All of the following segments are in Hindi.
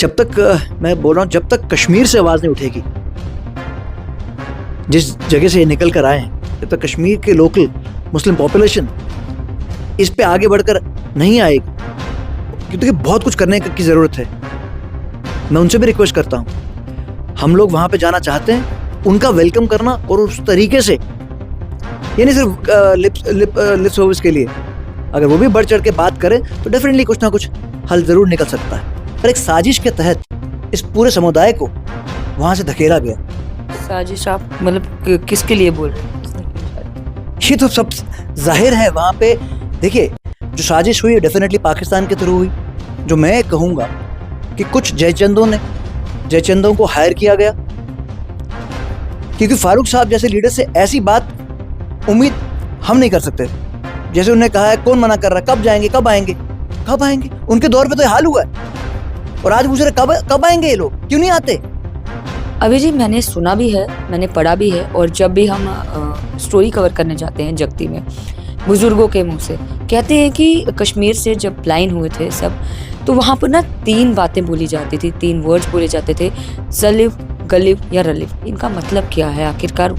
जब तक मैं बोल रहा हूँ, जब तक कश्मीर से आवाज़ नहीं उठेगी, जिस जगह से ये निकल कर आए हैं, जब तक कश्मीर के लोकल मुस्लिम पॉपुलेशन इस पे आगे बढ़कर नहीं आएगी, क्योंकि बहुत कुछ करने की ज़रूरत है। मैं उनसे भी रिक्वेस्ट करता हूँ, हम लोग वहाँ पे जाना चाहते हैं, उनका वेलकम करना और उस तरीके से, ये नहीं सिर्फ लिप सर्विस के लिए, अगर वो भी बढ़ चढ़ के बात करें तो डेफिनेटली कुछ ना कुछ हल ज़रूर निकल सकता है। पर एक साजिश के तहत इस पूरे समुदाय को वहाँ से धकेला गया। साजिश आप मतलब किसके लिए बोल रहे हैं? ये तो सब जाहिर है वहाँ पे। देखिए, जो साजिश हुई डेफिनेटली पाकिस्तान के थ्रू हुई। जो मैं कहूँगा कि कुछ जयचंदों को हायर किया गया, क्योंकि फारूक साहब जैसे लीडर से ऐसी बात उम्मीद हम नहीं कर सकते। जैसे उन्होंने कहा है, कौन मना कर रहा है, कब जाएंगे, कब आएंगे। उनके दौर पे तो हाल हुआ है, और आज पूछ रहे कब आएंगे ये लोग, क्यों नहीं आते। अभी जी मैंने सुना भी है, मैंने पढ़ा भी है, और जब भी हम स्टोरी कवर करने जाते हैं जगती में, बुजुर्गों के मुंह से कहते हैं कि कश्मीर से जब लाइन हुए थे सब, तो वहाँ पर ना 3 बातें बोली जाती थी, 3 वर्ड्स बोले जाते थे, जलिफ, गलिफ या रलिफ। इनका मतलब क्या है आखिरकार?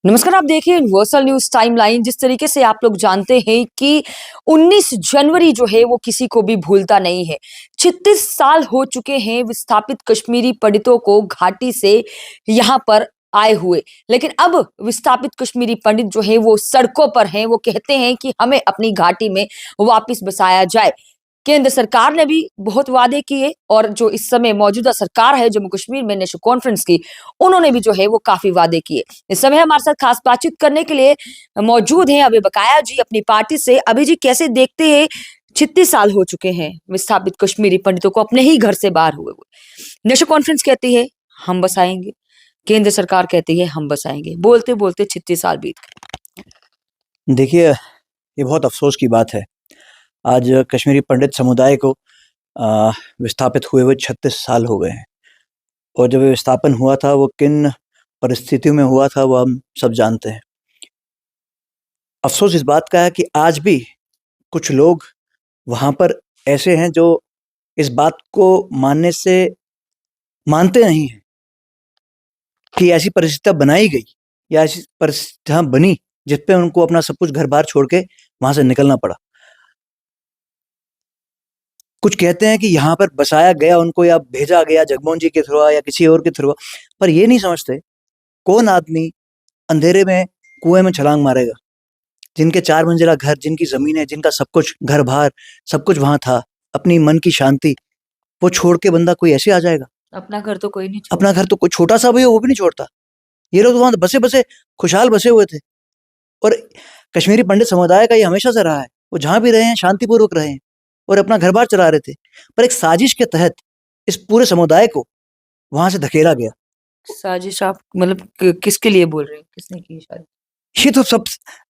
नमस्कार, आप देखिए यूनिवर्सल न्यूज टाइमलाइन। जिस तरीके से आप लोग जानते हैं कि 19 जनवरी जो है वो किसी को भी भूलता नहीं है। 36 साल हो चुके हैं विस्थापित कश्मीरी पंडितों को घाटी से यहाँ पर आए हुए, लेकिन अब विस्थापित कश्मीरी पंडित जो है वो सड़कों पर हैं। वो कहते हैं कि हमें अपनी घाटी में वापस बसाया जाए। केंद्र सरकार ने भी बहुत वादे किए, और जो इस समय मौजूदा सरकार है जम्मू कश्मीर में, नेशनल कॉन्फ्रेंस की, उन्होंने भी जो है वो काफी वादे किए। इस समय हमारे साथ खास बातचीत करने के लिए मौजूद हैं अभी बकाया जी अपनी पार्टी से। अभी जी कैसे देखते हैं, 36 साल हो चुके हैं विस्थापित कश्मीरी पंडितों को अपने ही घर से बाहर हुए हुए। नेशनल कॉन्फ्रेंस कहती है हम बसाएंगे, केंद्र सरकार कहती है हम बसाएंगे, बोलते बोलते 36 साल बीत गए। देखिए, ये बहुत अफसोस की बात है। आज कश्मीरी पंडित समुदाय को विस्थापित हुए 36 साल हो गए हैं, और जब विस्थापन हुआ था वो किन परिस्थितियों में हुआ था वो हम सब जानते हैं। अफसोस इस बात का है कि आज भी कुछ लोग वहाँ पर ऐसे हैं जो इस बात को मानते नहीं हैं कि ऐसी परिस्थितियाँ बनाई गई या ऐसी परिस्थितियाँ बनी जिस पे उनको अपना सब कुछ घर बार छोड़ के वहाँ से निकलना पड़ा। कुछ कहते हैं कि यहाँ पर बसाया गया उनको, या भेजा गया जगमोहन जी के थ्रू या किसी और के थ्रू, पर ये नहीं समझते कौन आदमी अंधेरे में कुएं में छलांग मारेगा, जिनके 4 मंजिला घर, जिनकी जमीनें, जिनका सब कुछ घर बार सब कुछ वहां था, अपनी मन की शांति, वो छोड़ के बंदा कोई ऐसे आ जाएगा? अपना घर तो कोई नहीं अपना घर तो कोई छोटा सा भी हो वो भी नहीं छोड़ता। ये लोग वहां बसे खुशहाल बसे हुए थे, और कश्मीरी पंडित समुदाय का ये हमेशा से रहा है, वो जहां भी रहे हैं शांतिपूर्वक रहे हैं और अपना घर बार चला रहे थे। पर एक साजिश के तहत इस पूरे समुदाय को वहां से धकेला गया। साजिश आप मतलब किसके लिए बोल रहे हैं, किसने की साजिश? ये तो सब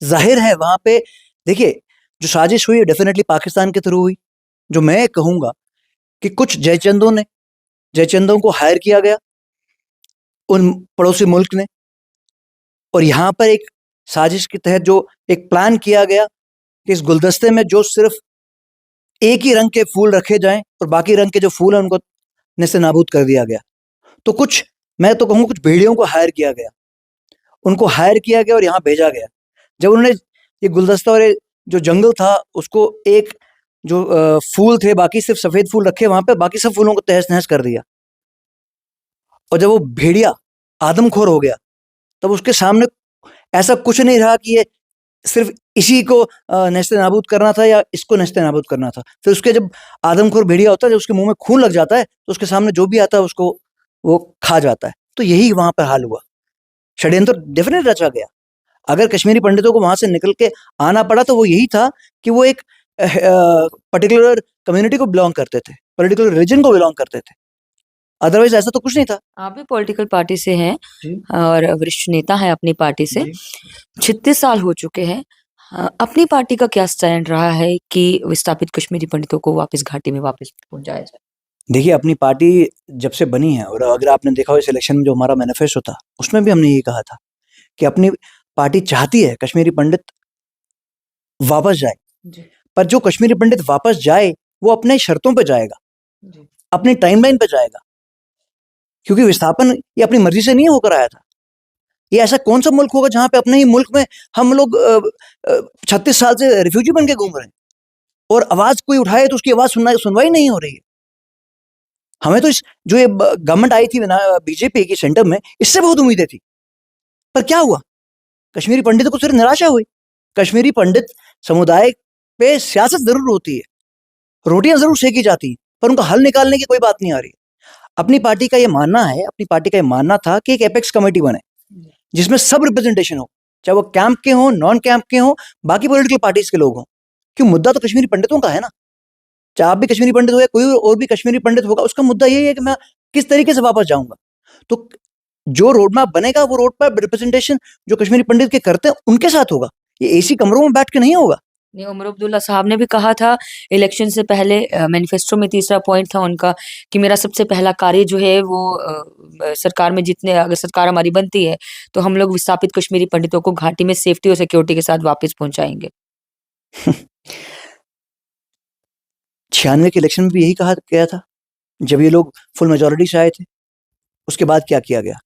जाहिर है वहां पे। देखिए, जो साजिश हुई डेफिनेटली पाकिस्तान के थ्रू हुई। जो मैं कहूंगा कि कुछ जयचंदों को हायर किया गया उन पड़ोसी मुल्क ने, और यहाँ पर एक साजिश के तहत जो एक प्लान किया गया कि इस गुलदस्ते में जो सिर्फ एक ही रंग के फूल रखे जाएं और बाकी रंग के जो फूल हैं उनको नेस्ते नाबूद कर दिया गया। तो मैं तो कहूँगा कुछ भेड़ियों को हायर किया गया, उनको हायर किया गया और यहाँ भेजा गया। जब उन्होंने ये गुलदस्ता और ये जो जंगल था उसको, एक जो फूल थे, बाकी सिर्फ सफेद फूल रखे वहां पे, बाकी सब फूलों को तहस नहस कर दिया। और जब वो भेड़िया आदमखोर हो गया, तब उसके सामने ऐसा कुछ नहीं रहा कि ये सिर्फ इसी को नेस्ते नाबूद करना था या इसको नेस्ते नाबूद करना था। फिर उसके जब आदमखोर भेड़िया होता है, जब उसके मुंह में खून लग जाता है तो उसके सामने जो भी आता है उसको वो खा जाता है। तो यही वहां पर हाल हुआ। षड्यंत्र डेफिनेट रचा गया। अगर कश्मीरी पंडितों को वहां से निकल के आना पड़ा तो वो यही था कि वो एक पर्टिकुलर कम्युनिटी को बिलोंग करते थे, पर्टिकुलर रिलीजन को बिलोंग करते थे। अदरवाइज ऐसा तो कुछ नहीं था। आप भी पॉलिटिकल पार्टी से हैं जी। और वरिष्ठ नेता हैं अपनी पार्टी से। जी। 36 साल हो चुके हैं। अपनी पार्टी का क्या स्टैंड रहा है कि विस्थापित कश्मीरी पंडितों को वापस घाटी में वापस पहुंचाया जाए? देखिए, अपनी पार्टी जब से बनी है, और अगर आपने देखा हो इस इलेक्शन में जो हमारा मैनिफेस्टो था उसमें भी हमने यही कहा था कि अपनी पार्टी चाहती है कश्मीरी पंडित वापस जाए। जी। पर जो कश्मीरी पंडित वापस जाए वो अपने शर्तों पे जाएगा। जी। अपनी टाइमलाइन पे जाएगा, क्योंकि विस्थापन ये अपनी मर्जी से नहीं होकर आया था। ये ऐसा कौन सा मुल्क होगा जहां पे अपने ही मुल्क में हम लोग 36 साल से रिफ्यूजी बन के घूम रहे हैं, और आवाज कोई उठाए तो उसकी आवाज सुनवाई नहीं हो रही है। हमें तो जो ये गवर्नमेंट आई थी बीजेपी की सेंटर में, इससे बहुत उम्मीदें थी, पर क्या हुआ? कश्मीरी पंडितों को सिर्फ निराशा हुई। कश्मीरी पंडित समुदाय पे सियासत जरूर होती है, रोटियां जरूर सेकी जाती हैं, पर उनका हल निकालने की कोई बात नहीं आ रही। अपनी पार्टी का ये मानना है, अपनी पार्टी का ये मानना था कि एक एपेक्स कमेटी बने जिसमें सब रिप्रेजेंटेशन हो, चाहे वो कैंप के हो, नॉन कैंप के हो, बाकी पॉलिटिकल पार्टीज के लोग हों। क्यों, मुद्दा तो कश्मीरी पंडितों का है ना। चाहे आप भी कश्मीरी पंडित हो या कोई और भी कश्मीरी पंडित होगा, उसका मुद्दा यही है कि मैं किस तरीके से वापस जाऊंगा। तो जो रोड मैप बनेगा, वो रोड मैप रिप्रेजेंटेशन जो कश्मीरी पंडित के करते हैं उनके साथ होगा, ये एसी कमरों में बैठ के नहीं होगा। नहीं, उमर अब्दुल्ला साहब ने भी कहा था इलेक्शन से पहले, मैनिफेस्टो में तीसरा पॉइंट था उनका कि मेरा सबसे पहला कार्य जो है वो सरकार में जितने, अगर सरकार हमारी बनती है तो हम लोग विस्थापित कश्मीरी पंडितों को घाटी में सेफ्टी और सिक्योरिटी के साथ वापस पहुंचाएंगे। 96 के इलेक्शन में भी यही कहा गया था, जब ये लोग फुल मेजोरिटी से आए थे। उसके बाद क्या किया गया?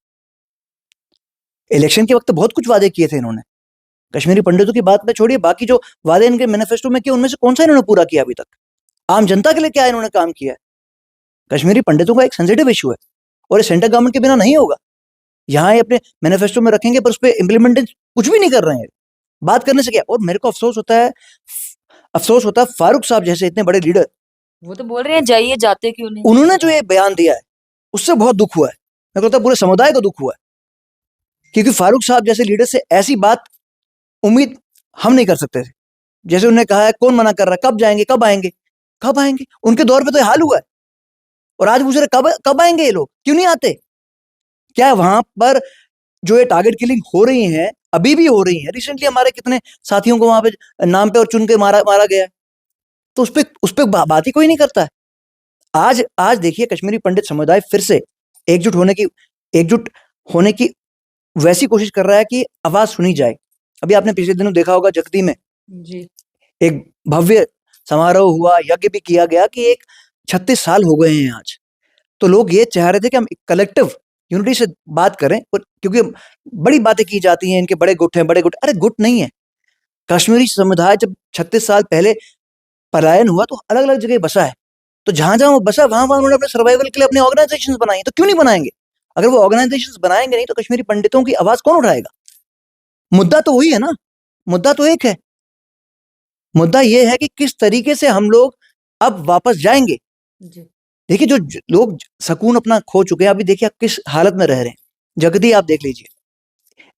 इलेक्शन के वक्त बहुत कुछ वादे किए थे इन्होंने। कश्मीरी पंडितों की बात में छोड़िए, बाकी जो वादे इनके मैनिफेस्टो में किए, उनमें से कौन सा इन्होंने पूरा किया अभी तक? आम जनता के लिए क्या इन्होंने काम किया है? कश्मीरी पंडितों का एक सेंसिटिव इशू है, और ये सेंट्रल गवर्नमेंट के बिना नहीं होगा। यहाँ ये अपने मैनिफेस्टो में रखेंगे, पर उस पर इम्प्लीमेंटेशन कुछ भी नहीं कर रहे हैं। बात करने से क्या? और मेरे को अफसोस होता है फारूक साहब जैसे इतने बड़े लीडर, वो तो बोल रहे हैं जाइए, जाते क्यों नहीं? उन्होंने जो ये बयान दिया है उससे बहुत दुख हुआ है। मेरे को लगता है पूरे समुदाय को दुख हुआ है, क्योंकि फारूक साहब जैसे लीडर से ऐसी बात उम्मीद हम नहीं कर सकते थे। जैसे उन्होंने कहा है, कौन मना कर रहा है, कब जाएंगे, कब आएंगे, कब आएंगे? उनके दौर पे तो ये हाल हुआ है, और आज पूछ रहे कब कब आएंगे ये लोग, क्यों नहीं आते? क्या वहां पर जो ये टारगेट किलिंग हो रही है, अभी भी हो रही है? रिसेंटली हमारे कितने साथियों को वहां पे नाम पे और चुन के मारा गया है, तो उस पे बात ही कोई नहीं करता है। आज देखिए, कश्मीरी पंडित समुदाय फिर से एकजुट होने की वैसी कोशिश कर रहा है कि आवाज सुनी जाए। अभी आपने पिछले दिनों देखा होगा, जगती में जी, एक भव्य समारोह हुआ, यज्ञ भी किया गया कि एक 36 साल हो गए हैं आज। तो लोग ये चाह रहे थे कि हम कलेक्टिव यूनिटी से बात करें, और क्योंकि बड़ी बातें की जाती हैं, इनके बड़े गुट हैं, बड़े गुट। अरे गुट नहीं है। कश्मीरी समुदाय जब 36 साल पहले पलायन हुआ तो अलग अलग जगह बसा है, तो जहां जहां वो बसा, वहां वहां उन्होंने अपने सर्वाइवल के लिए अपने ऑर्गेनाइजेशंस बनाई, तो क्यों नहीं बनाएंगे? अगर वो ऑर्गेनाइजेशंस बनाएंगे नहीं, तो कश्मीरी पंडितों की आवाज कौन उठाएगा? मुद्दा तो वही है ना, मुद्दा तो एक है। मुद्दा ये है कि किस तरीके से हम लोग अब वापस जाएंगे। जी, देखिए, जो लोग सुकून अपना खो चुके हैं, अभी देखिए आप किस हालत में रह रहे हैं। जगती आप देख लीजिए,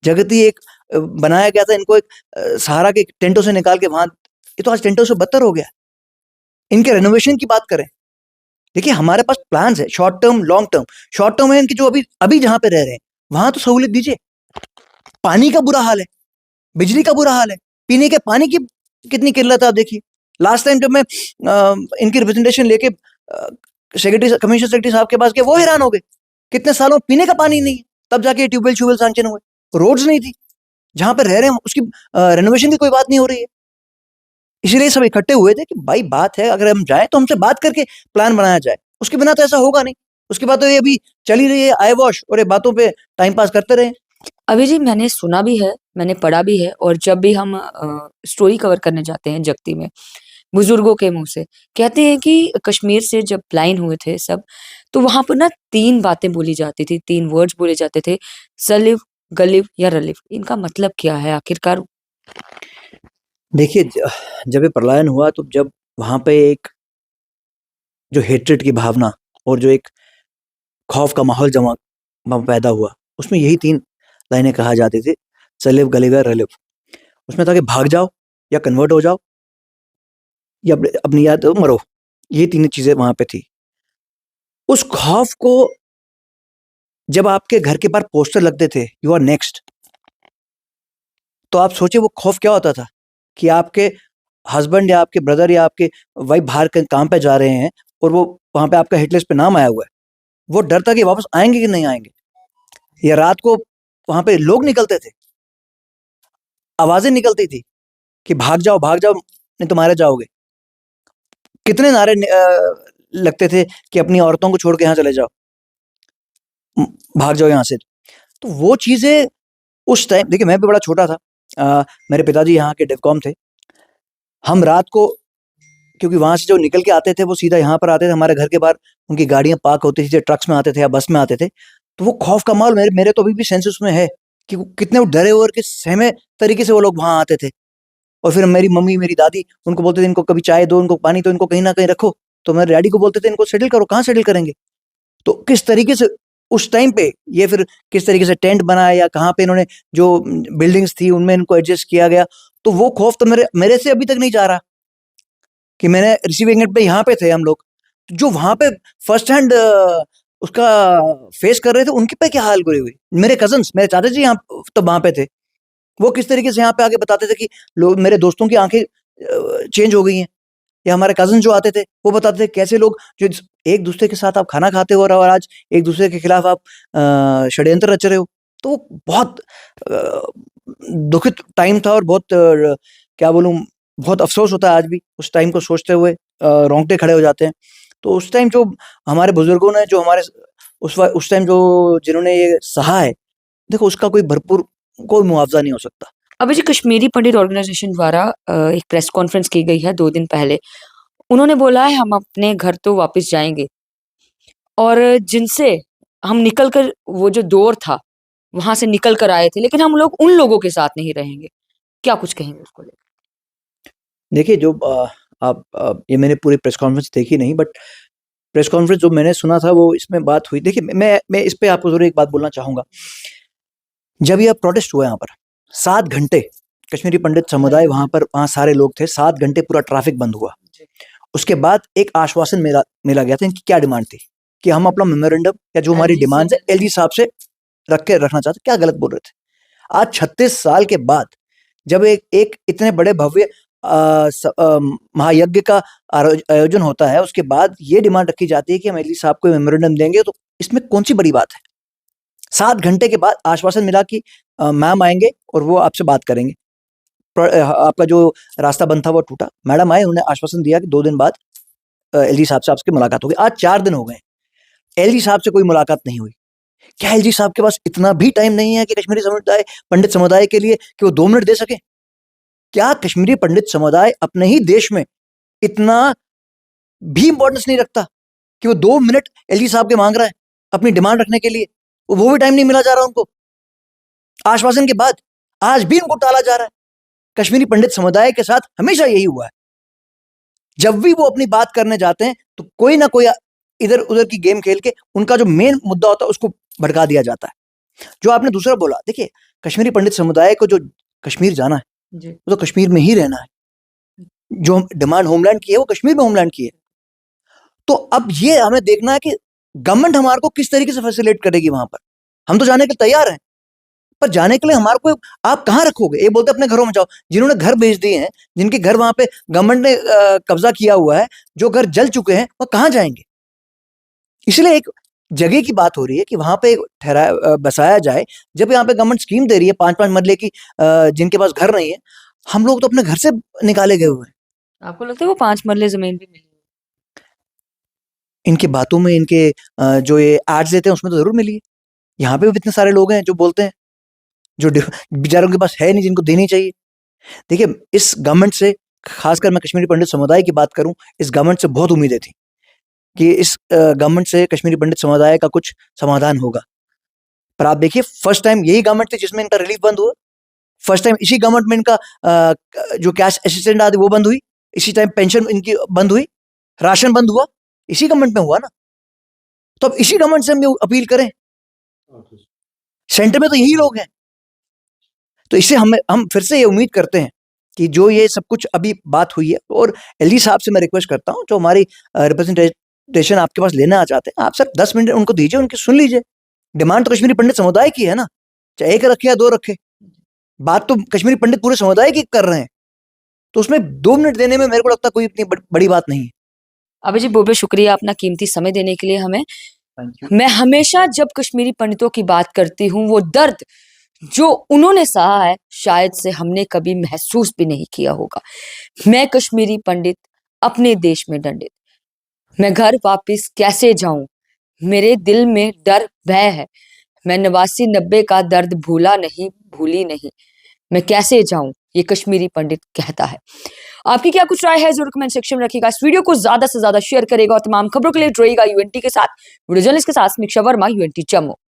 जगती एक बनाया गया था इनको, एक सहारा के टेंटों से निकाल के वहां, ये तो आज टेंटों से बदतर हो गया। इनके रेनोवेशन की बात करें, देखिए हमारे पास प्लान्स है, short term, long term. Short term है इनकी, जो अभी अभी जहां पे रह रहे हैं वहां तो सहूलियत दीजिए। पानी का बुरा हाल है, बिजली का बुरा हाल है, पीने के पानी की कितनी किल्लत है आप देखिए। लास्ट टाइम जब मैं इनकी रिप्रेजेंटेशन लेके सेक्रेटरी, कमिश्नर सेक्रेटरी साहब के पास गए, वो हैरान हो गए, कितने सालों पीने का पानी नहीं है। तब जाके ट्यूबवेल सैंक्शन हुए, रोड्स नहीं थी। जहां पे रह रहे हैं उसकी रेनोवेशन की कोई बात नहीं हो रही है। इसीलिए सब इकट्ठे हुए थे कि भाई बात है, अगर हम जाएं तो हमसे बात करके प्लान बनाया जाए। उसके बिना तो ऐसा होगा नहीं। उसके बाद तो ये अभी चली रही है आई वॉश, और ये बातों पे टाइम पास करते रहे। अभी जी मैंने सुना भी है, मैंने पढ़ा भी है, और जब भी हम स्टोरी कवर करने जाते हैं जगती में, बुजुर्गों के मुंह से कहते हैं कि कश्मीर से जब लाइन हुए थे सब, तो वहां पर ना 3 बातें बोली जाती थी, 3 वर्ड्स बोले जाते थे, सलिव, गलिव या रलिव। इनका मतलब क्या है आखिरकार? देखिए, जब ये पलायन हुआ, तो जब वहां पे एक जो हेट्रेड की भावना और जो एक खौफ का माहौल जमा पैदा हुआ, उसमें यही 3 लाइनें कहा जाती थी, सलिव, गलिव या रलिव। उसमें था कि भाग जाओ या कन्वर्ट हो जाओ या अपनी याद मरो। ये 3 चीजें वहां पे थी। उस खौफ को, जब आपके घर के बाहर पोस्टर लगते थे यू आर नेक्स्ट, तो आप सोचे वो खौफ क्या होता था कि आपके हस्बैंड या आपके ब्रदर या आपके वाइफ बाहर काम पे जा रहे हैं, और वो वहां पे आपका हिट लिस्ट पे नाम आया हुआ है। वो डर था कि वापस आएंगे कि नहीं आएंगे। या रात को वहां पे लोग निकलते थे, आवाजें निकलती थी कि भाग जाओ नहीं तो मारे जाओगे। कितने नारे लगते थे कि अपनी औरतों को छोड़ के यहाँ चले जाओ, भाग जाओ यहाँ से। तो वो चीज़ें उस टाइम, देखिए मैं भी बड़ा छोटा था, मेरे पिताजी यहाँ के डिवकॉम थे। हम रात को, क्योंकि वहाँ से जो निकल के आते थे वो सीधा यहाँ पर आते थे, हमारे घर के बाहर उनकी गाड़ियाँ पार्क होती थी, ट्रक्स में आते थे या बस में आते थे। तो वो खौफ का माहौल मेरे मेरे तो अभी भी सेंस उसमें है कि कितने वो डरे हुए और किस सहमे तरीके से वो लोग वहाँ आते थे। और फिर मेरी मम्मी, मेरी दादी उनको बोलते थे इनको कभी चाय दो, इनको पानी दो, इनको कहीं ना कहीं रखो। तो मेरे डैडी को बोलते थे इनको सेटल करो, कहाँ सेटल करेंगे। तो किस तरीके से उस टाइम पे ये फिर किस तरीके से टेंट बनाया या कहाँ पे इन्होंने जो बिल्डिंग्स थी उनमें इनको एडजस्ट किया गया। तो वो खौफ तो मेरे मेरे से अभी तक नहीं जा रहा कि मैंने रिसीविंग एंड पे यहाँ पे थे हम लोग, जो वहां पे फर्स्ट हैंड उसका फेस कर रहे थे, उनके पे क्या हाल बुरी हुई। मेरे कजन्स, मेरे चाचा जी यहाँ तो वहां पे थे, वो किस तरीके से यहाँ पे आके बताते थे कि लोग, मेरे दोस्तों की आंखें चेंज हो गई हैं। या हमारे कजन जो आते थे वो बताते थे कैसे लोग जो एक दूसरे के साथ आप खाना खाते हो और आज एक दूसरे के खिलाफ आप षड्यंत्र रच रहे हो। तो वो बहुत दुखित टाइम था और बहुत क्या बोलूं, बहुत अफसोस होता है आज भी उस टाइम को सोचते हुए, रोंगटे खड़े हो जाते हैं। तो उस टाइम जो हमारे बुजुर्गों ने जो हमारे उस टाइम जो जिन्होंने ये सहा है, देखो उसका कोई भरपूर कोई मुआवजा नहीं हो सकता। अभी जी कश्मीरी पंडित ऑर्गेनाइजेशन द्वारा एक प्रेस कॉन्फ्रेंस की गई है 2 दिन पहले। उन्होंने बोला है हम अपने घर तो वापस जाएँगे और जिनसे हम निकल कर वो जो दौर था, वहाँ से निकल कर आए थे, लेकिन हम लोग उन लोगों के साथ नहीं रहेंगे। क्या कुछ कहेंगे उसको लेकर? देखिए जो ये मैंने पूरी प्रेस कॉन्फ्रेंस देखी नहीं, बट प्रेस कॉन्फ्रेंस जो मैंने सुना था वो इसमें बात हुई। देखिए मैं इस पे आपको जरूर एक बात बोलना चाहूंगा। जब यह प्रोटेस्ट हुआ यहाँ पर 7 घंटे कश्मीरी पंडित समुदाय वहां पर, वहां सारे लोग थे, 7 घंटे पूरा ट्रैफिक बंद हुआ। उसके बाद एक आश्वासन मिला मिला गया था। इनकी क्या डिमांड थी कि हम अपना मेमोरेंडम या जो हमारी डिमांड है एलजी साहब से रखना चाहते। क्या गलत बोल रहे थे। आज 36 साल के बाद जब एक इतने बड़े भव्य महायज्ञ का आयोजन होता है, उसके बाद ये डिमांड रखी जाती है कि हम एलजी साहब को मेमोरेंडम देंगे, तो इसमें कौन सी बड़ी बात है। 7 घंटे के बाद आश्वासन मिला कि मैम आएंगे और वो आपसे बात करेंगे। आपका जो रास्ता बंद था वो टूटा। मैडम आए, उन्होंने आश्वासन दिया कि 2 दिन बाद एलजी साहब से आपकी मुलाकात होगी। आज 4 दिन हो गए, एलजी साहब से कोई मुलाकात नहीं हुई। क्या एलजी साहब के पास इतना भी टाइम नहीं है कि कश्मीरी समुदाय, पंडित समुदाय के लिए कि वो 2 मिनट दे सके? क्या कश्मीरी पंडित समुदाय अपने ही देश में इतना भी इंपॉर्टेंस नहीं रखता कि वो 2 मिनट एलजी साहब के मांग रहा है अपनी डिमांड रखने के लिए? वो भी टाइम नहीं मिला जा रहा उनको। आश्वासन के बाद आज भी उनको टाला जा रहा है। कश्मीरी पंडित समुदाय के साथ हमेशा यही हुआ है। जब भी वो अपनी बात करने जाते हैं तो कोई ना कोई इधर उधर की गेम खेल के उनका जो मेन मुद्दा होता है उसको भड़का दिया जाता है। जो आपने दूसरा बोला, देखिए कश्मीरी पंडित समुदाय को जो कश्मीर जाना है जी। वो तो कश्मीर में ही रहना है। जो डिमांड होमलैंड की है वो कश्मीर में होमलैंड की है। तो अब ये हमें देखना है कि गवर्नमेंट हमारे को किस तरीके से फैसिलिटेट करेगी वहां पर। हम तो जाने के लिए तैयार हैं, पर जाने के लिए हमारे को आप कहाँ रखोगे? ये बोलते अपने घरों में जाओ। जिन्होंने घर बेच दिए हैं, जिनके घर वहां पे गवर्नमेंट ने कब्जा किया हुआ है, जो घर जल चुके हैं, वह कहाँ जाएंगे? इसलिए एक जगह की बात हो रही है कि वहां पे बसाया जाए। जब यहाँ पे गवर्नमेंट स्कीम दे रही है 5-5 मरले की, जिनके पास घर नहीं है, हम लोग तो अपने घर से निकाले गए हुए हैं। आपको लगता है वो 5 मरले ज़मीन भी मिली? इनकी बातों में, इनके जो ये एड्स देते हैं उसमें तो जरूर मिली है। यहाँ पे भी इतने सारे लोग हैं जो बोलते हैं, जो बेचारों के पास है नहीं, जिनको देनी चाहिए। देखिए इस गवर्नमेंट से, खासकर मैं कश्मीरी पंडित समुदाय की बात करूं, इस गवर्नमेंट से बहुत उम्मीदें थी कि इस गवर्नमेंट से कश्मीरी पंडित समुदाय का कुछ समाधान होगा। पर आप देखिए फर्स्ट टाइम यही गवर्नमेंट थी जिसमें इनका रिलीफ बंद हुआ। फर्स्ट टाइम इसी गवर्नमेंट में इनका जो कैश असिस्टेंट आदि वो बंद हुई। इसी टाइम पेंशन इनकी बंद हुई, राशन बंद हुआ, इसी गवर्नमेंट में हुआ ना। तो अब इसी गवर्नमेंट से हम ये अपील करें। सेंटर में तो यही लोग हैं। तो इससे हम फिर से ये उम्मीद करते हैं कि जो ये सब कुछ अभी बात हुई है, और एलजी साहब से मैं रिक्वेस्ट करता हूं, जो हमारी रिप्रेजेंटेशन आपके पास लेना चाहते हैं, आप सिर्फ 10 मिनट उनको दीजिए, उनकी सुन लीजिए। डिमांड तो कश्मीरी पंडित समुदाय की है ना, चाहे एक रखे या 2 रखे, बात तो कश्मीरी पंडित पूरे समुदाय की कर रहे हैं। तो उसमें 2 मिनट देने में मेरे को लगता है कोई इतनी बड़ी बात नहीं है। अभी जी बहुत-बहुत शुक्रिया अपना कीमती समय देने के लिए हमें। मैं हमेशा जब कश्मीरी पंडितों की बात करती हूँ, वो दर्द जो उन्होंने सहा है, शायद से हमने कभी महसूस भी नहीं किया होगा। मैं कश्मीरी पंडित, अपने देश में दंडित। मैं घर वापस कैसे जाऊं, मेरे दिल में डर भय है, मैं 89-90 का दर्द भूला नहीं, भूली नहीं, मैं कैसे जाऊं, ये कश्मीरी पंडित कहता है। आपकी क्या कुछ राय है जरूर कमेंट सेक्शन में रखिएगा। इस वीडियो को ज्यादा से ज्यादा शेयर करेगा और तमाम खबरों के लिए जुड़ेगा यूएनटी के साथ, वीडियो जर्नलिस्ट के साथ समीक्षा वर्मा, यूएनटी जम्मू।